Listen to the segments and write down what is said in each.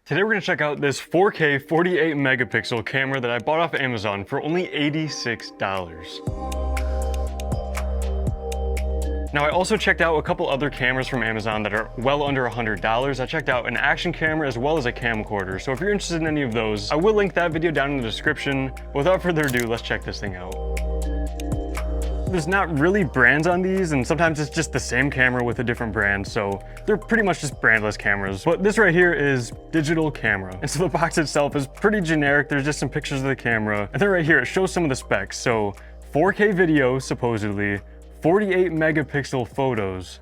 Today we're going to check out this 4K 48 megapixel camera that I bought off Amazon for only $86. Now I also checked out a couple other cameras from Amazon that are well under $100. I checked out an action camera as well as a camcorder, so if you're interested in any of those, I will link that video down in the description. Without further ado, let's check this thing out. There's not really brands on these, and sometimes it's just the same camera with a different brand, so they're pretty much just brandless cameras. But this right here is digital camera. And so the box itself is pretty generic. There's just some pictures of the camera. And then right here, it shows some of the specs. So 4K video, supposedly, 48 megapixel photos,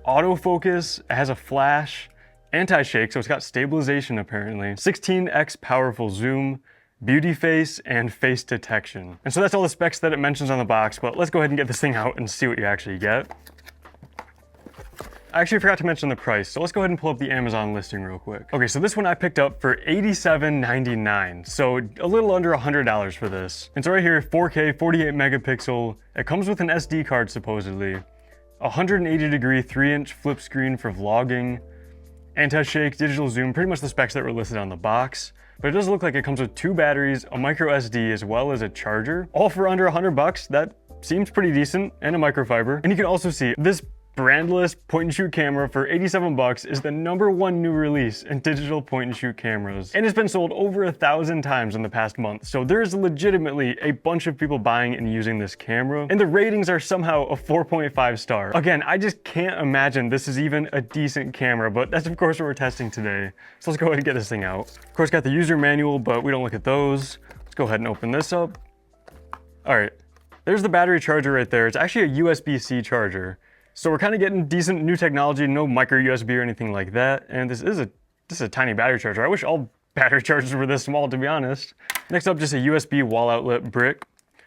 autofocus, it has a flash, anti-shake, so it's got stabilization apparently, 16x powerful zoom, beauty face, and face detection. And so that's all the specs that it mentions on the box, but let's go ahead and get this thing out and see what you actually get. I actually forgot to mention the price, so let's go ahead and pull up the Amazon listing real quick. Okay, so this one I picked up for $87.99, so a little under $100 for this. And so right here, 4K, 48 megapixel, it comes with an SD card supposedly, 180-degree 3-inch flip screen for vlogging, anti-shake, digital zoom, pretty much the specs that were listed on the box. But it does look like it comes with 2 batteries, a micro SD, as well as a charger. All for under $100 That seems pretty decent, and a microfiber. And you can also see this brandless point-and-shoot camera for $87 is the #1 new release in digital point-and-shoot cameras. And it's been sold over 1,000 times in the past month. So there is legitimately a bunch of people buying and using this camera. And the ratings are somehow a 4.5 star. Again, I just can't imagine this is even a decent camera, but that's of course what we're testing today. So let's go ahead and get this thing out. Of course, got the user manual, but we don't look at those. Let's go ahead and open this up. All right, there's the battery charger right there. It's actually a USB-C charger. So we're kind of getting decent new technology, no micro USB or anything like that. And this is a tiny battery charger. I wish all battery chargers were this small, to be honest. Next up, just a USB wall outlet brick.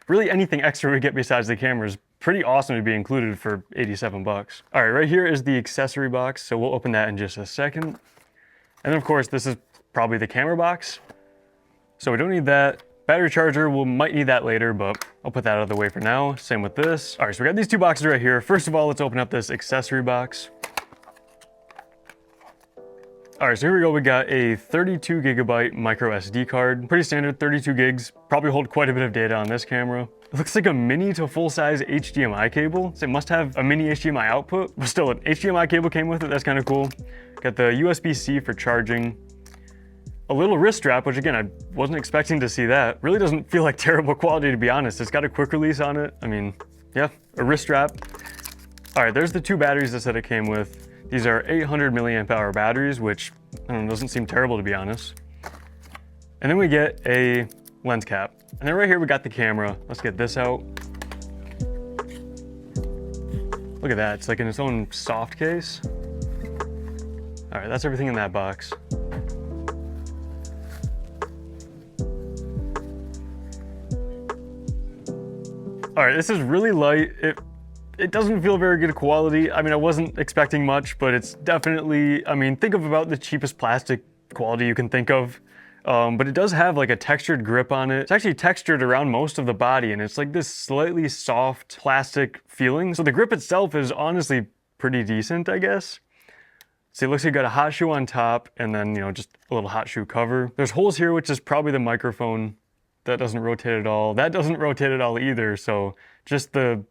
Really anything extra we get besides the camera is pretty awesome to be included for $87. All right, right here is the accessory box. So we'll open that in just a second. And then of course, this is probably the camera box. So we don't need that. Battery charger, we might need that later, but I'll put that out of the way for now. Same with this. All right, so we got these 2 boxes right here. First of all, let's open up this accessory box. All right, so here we go. We got a 32 gigabyte micro SD card. Pretty standard, 32 gigs. Probably hold quite a bit of data on this camera. It looks like a mini to full-size HDMI cable. So it must have a mini HDMI output, but still an HDMI cable came with it. That's kind of cool. Got the USB-C for charging. A little wrist strap, which again, I wasn't expecting to see that. Really doesn't feel like terrible quality, to be honest. It's got a quick release on it. I mean, yeah, a wrist strap. All right, there's the 2 batteries that said it came with. These are 800 milliamp hour batteries, which I don't know, doesn't seem terrible, to be honest. And then we get a lens cap. And then right here, we got the camera. Let's get this out. Look at that, it's like in its own soft case. All right, that's everything in that box. All right, this is really light. It doesn't feel very good quality. I mean, I wasn't expecting much, but it's definitely, I mean, think of about the cheapest plastic quality you can think of. But it does have like a textured grip on it. It's actually textured around most of the body, and it's like this slightly soft plastic feeling. So the grip itself is honestly pretty decent, I guess. See, it looks like you got a hot shoe on top, and then, you know, just a little hot shoe cover. There's holes here, which is probably the microphone. That doesn't rotate at all. That doesn't rotate at all either. So just the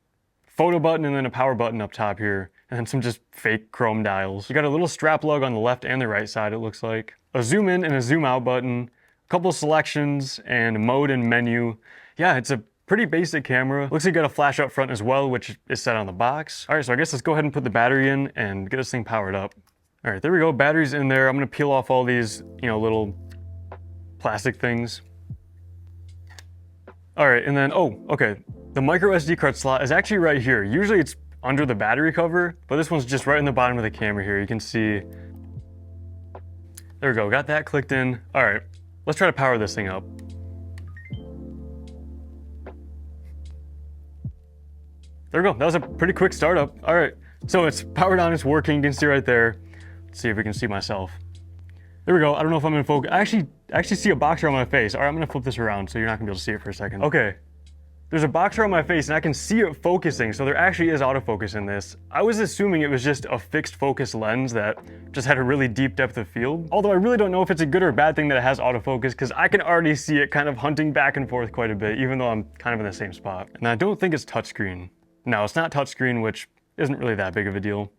photo button and then a power button up top here, and then some just fake chrome dials. You got a little strap lug on the left and the right side, it looks like. A zoom in and a zoom out button, a couple selections, and mode and menu. Yeah, it's a pretty basic camera. Looks like you got a flash up front as well, which is set on the box. All right, so I guess let's go ahead and put the battery in and get this thing powered up. All right, there we go, battery's in there. I'm gonna peel off all these, you know, little plastic things. All right, and then, oh, okay. The micro SD card slot is actually right here. Usually it's under the battery cover, but this one's just right in the bottom of the camera here. You can see, there we go, got that clicked in. All right, let's try to power this thing up. There we go, that was a pretty quick startup. All right, so it's powered on, it's working, you can see right there. Let's see if we can see myself. There we go, I don't know if I'm in focus. I actually see a boxer on my face. All right, I'm gonna flip this around so you're not gonna be able to see it for a second. Okay, there's a box around my face and I can see it focusing, so there actually is autofocus in this. I was assuming it was just a fixed focus lens that just had a really deep depth of field. Although I really don't know if it's a good or bad thing that it has autofocus, because I can already see it kind of hunting back and forth quite a bit, even though I'm kind of in the same spot. And I don't think it's touchscreen. No, it's not touchscreen, which isn't really that big of a deal.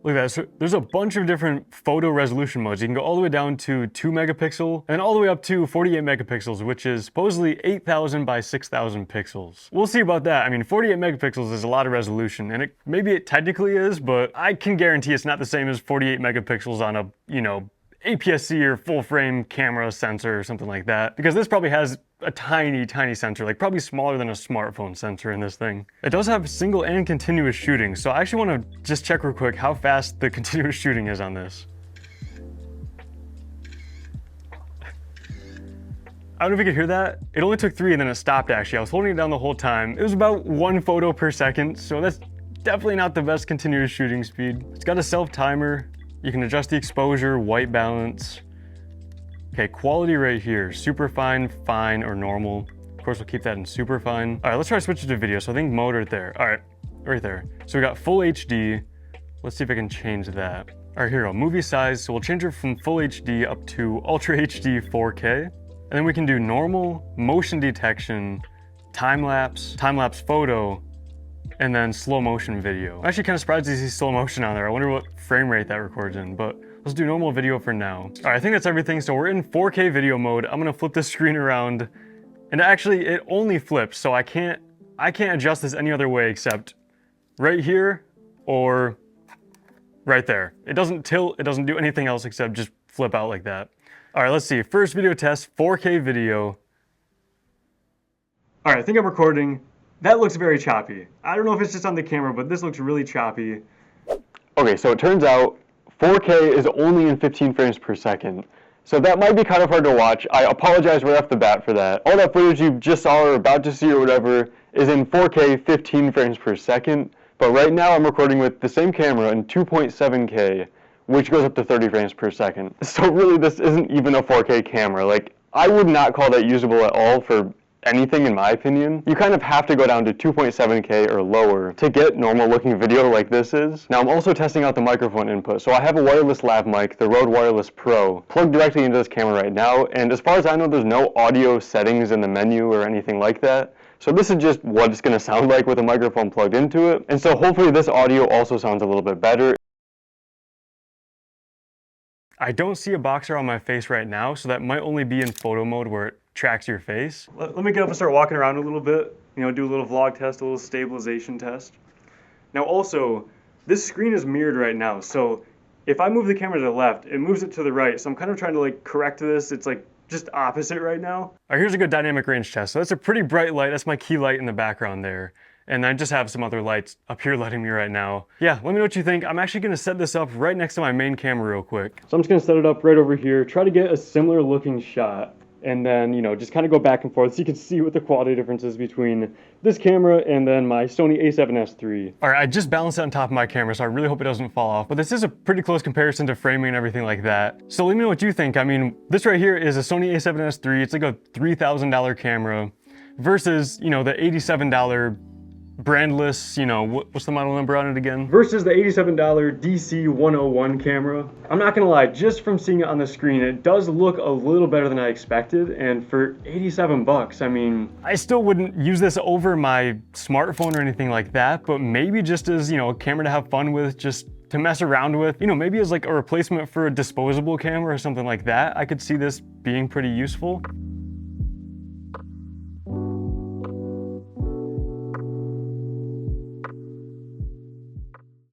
Look at that, so there's a bunch of different photo resolution modes. You can go all the way down to 2 megapixel and all the way up to 48 megapixels, which is supposedly 8,000 by 6,000 pixels. We'll see about that. I mean, 48 megapixels is a lot of resolution, and maybe it technically is, but I can guarantee it's not the same as 48 megapixels on a, you know, APS-C or full frame camera sensor or something like that, because this probably has a tiny sensor, like probably smaller than a smartphone sensor in this thing. It does have single and continuous shooting, so I actually want to just check real quick how fast the continuous shooting is on this. I don't know if you could hear that. It only took 3 and then it stopped actually. I was holding it down the whole time. It was about 1 photo per second, so that's definitely not the best continuous shooting speed. It's got a self timer. You can adjust the exposure, white balance. Okay, quality right here, super fine, fine, or normal. Of course, we'll keep that in super fine. All right, let's try to switch it to video. So I think mode right there. All right, right there. So we got full HD. Let's see if I can change that. All right, here we go, movie size. So we'll change it from full HD up to Ultra HD 4K. And then we can do normal, motion detection, time-lapse photo, and then slow motion video. I'm actually kind of surprised to see slow motion on there. I wonder what frame rate that records in, but let's do normal video for now. All right, I think that's everything. So we're in 4K video mode. I'm gonna flip the screen around, and actually it only flips, so I can't adjust this any other way except right here or right there. It doesn't tilt, it doesn't do anything else except just flip out like that. All right, let's see. First video test, 4K video. All right, I think I'm recording. That looks very choppy. I don't know if it's just on the camera, but this looks really choppy. Okay, so it turns out 4K is only in 15 frames per second. So that might be kind of hard to watch. I apologize right off the bat for that. All that footage you just saw or about to see or whatever is in 4K 15 frames per second. But right now I'm recording with the same camera in 2.7K, which goes up to 30 frames per second. So really this isn't even a 4K camera. Like, I would not call that usable at all for anything in my opinion. You kind of have to go down to 2.7K or lower to get normal looking video like this is. Now I'm also testing out the microphone input. So I have a wireless lav mic, the Rode Wireless Pro, plugged directly into this camera right now. And as far as I know, there's no audio settings in the menu or anything like that. So this is just what it's gonna sound like with a microphone plugged into it. And so hopefully this audio also sounds a little bit better. I don't see a boxer on my face right now, so that might only be in photo mode where it tracks your face. Let me get up and start walking around a little bit, you know, do a little vlog test, a little stabilization test. Now also, this screen is mirrored right now, so if I move the camera to the left, it moves it to the right, so I'm kind of trying to like correct this. It's like just opposite right now. All right, here's a good dynamic range test. So that's a pretty bright light. That's my key light in the background there. And I just have some other lights up here lighting me right now. Yeah, let me know what you think. I'm actually gonna set this up right next to my main camera real quick. So I'm just gonna set it up right over here, try to get a similar looking shot, and then, you know, just kind of go back and forth so you can see what the quality difference is between this camera and then my Sony a7S III. All right, I just balanced it on top of my camera, so I really hope it doesn't fall off, but this is a pretty close comparison to framing and everything like that. So let me know what you think. I mean, this right here is a Sony a7S III. It's like a $3,000 camera versus, you know, the $87 brandless, you know, what's the model number on it again? Versus the $87 DC101 camera. I'm not gonna lie, just from seeing it on the screen, it does look a little better than I expected, and for 87 bucks, I mean, I still wouldn't use this over my smartphone or anything like that, but maybe just as, you know, a camera to have fun with, just to mess around with, you know, maybe as like a replacement for a disposable camera or something like that, I could see this being pretty useful.